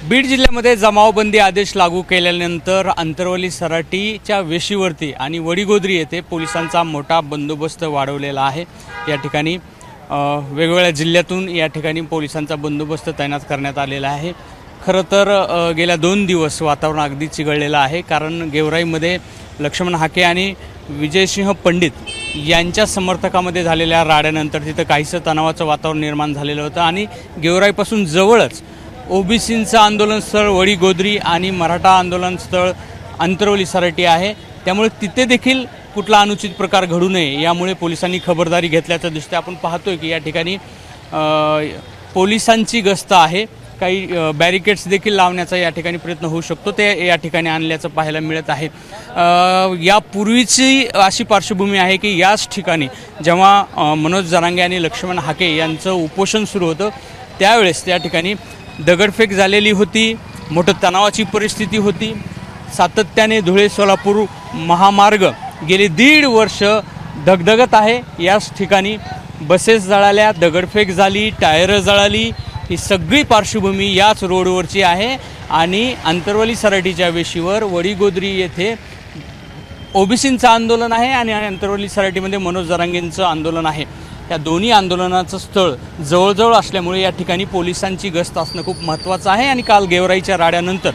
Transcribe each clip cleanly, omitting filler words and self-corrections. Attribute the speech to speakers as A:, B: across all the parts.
A: बीड जिल्ह्यामध्ये जमावबंदी आदेश लागू केल्यानंतर अंतरवली सराटीच्या वेशीवरती आणि वडीगोद्री येथे पोलिसांचा मोठा बंदोबस्त वाढवलेला आहे। या ठिकाणी वेगवेगळ्या जिल्ह्यातून या ठिकाणी पोलिसांचा बंदोबस्त तैनात करण्यात आलेला आहे। खरं तर गेल्या 2 दिवस वातावरण अगदी चिघळलेलं आहे, कारण गेवराईमध्ये लक्ष्मण हाके आणि विजयसिंह पंडित यांच्या समर्थकामध्ये झालेल्या राड्यानंतर तिथं काहीसं तणावाचं वातावरण निर्माण झालेलं होतं आणि गेवराईपासून जवळच ओबीसींचं आंदोलन स्थळ वडीगोद्री आणि मराठा आंदोलन स्थळ अंतरवली सराटी आहे। त्यामुळे तिथे देखील कुठला अनुचित प्रकार घडू नये यामुळे पोलिसांनी खबरदारी घेतल्याचं दिसतं। आपण पाहतोय की या ठिकाणी पोलिसांची गस्त आहे, काही बॅरिकेड्स देखील लावण्याचा या ठिकाणी प्रयत्न होऊ शकतो, ते या ठिकाणी आणल्याचं पाहायला मिळत आहे। यापूर्वीची अशी पार्श्वभूमी आहे की याच ठिकाणी जेव्हा मनोज जरांगे आणि लक्ष्मण हाके यांचं उपोषण सुरू होतं त्यावेळेस त्या ठिकाणी दगडफेक झालेली होती, मोठं तणावाची परिस्थिती होती। सातत्याने धुळे सोलापूर महामार्ग गेली 1.5 वर्ष धगधगत आहे। याच ठिकाणी बसेस जळाल्या, दगडफेक झाली, टायर जळाली, ही सगळी पार्श्वभूमी याच रोडवरची आहे। आणि अंतरवली सराटीच्या वेशीवर वडीगोद्री येथे ओबीसींचं आंदोलन आहे आणि अंतरवली सराटीमध्ये मनोज जरांगेंचं आंदोलन आहे। या दोन्ही आंदोलनाचं स्थळ जवळजवळ असल्यामुळे या ठिकाणी पोलिसांची गस्त असणं खूप महत्त्वाचं आहे। आणि काल गेवराईच्या राड्यानंतर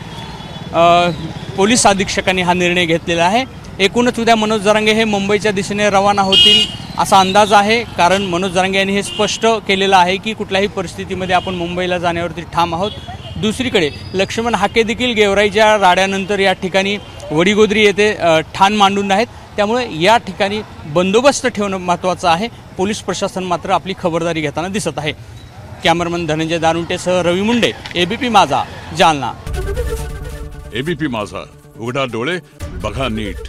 A: पोलीस अधीक्षकांनी हा निर्णय घेतलेला आहे। एकूणच उद्या मनोज जरांगे हे मुंबईच्या दिशेने रवाना होतील असा अंदाज आहे, कारण मनोज जरांगे यांनी हे स्पष्ट केलेलं आहे की कुठल्याही परिस्थितीमध्ये आपण मुंबईला जाण्यावरती ठाम आहोत। दुसरीकडे लक्ष्मण हाके देखील गेवराईच्या राड्यानंतर या ठिकाणी वडीगोद्री येथे ठाण मांडून आहेत। त्यामुळे या ठिकाणी बंदोबस्त ठेवणं महत्त्वाचं आहे। पोलीस प्रशासन मात्र आपली खबरदारी घेताना दिसत आहे। कॅमेरामन धनंजय दारुंटेसह रवी मुंडे, एबीपी माझा, जालना।
B: एबीपी माझा, उघडा डोळे बघा नीट।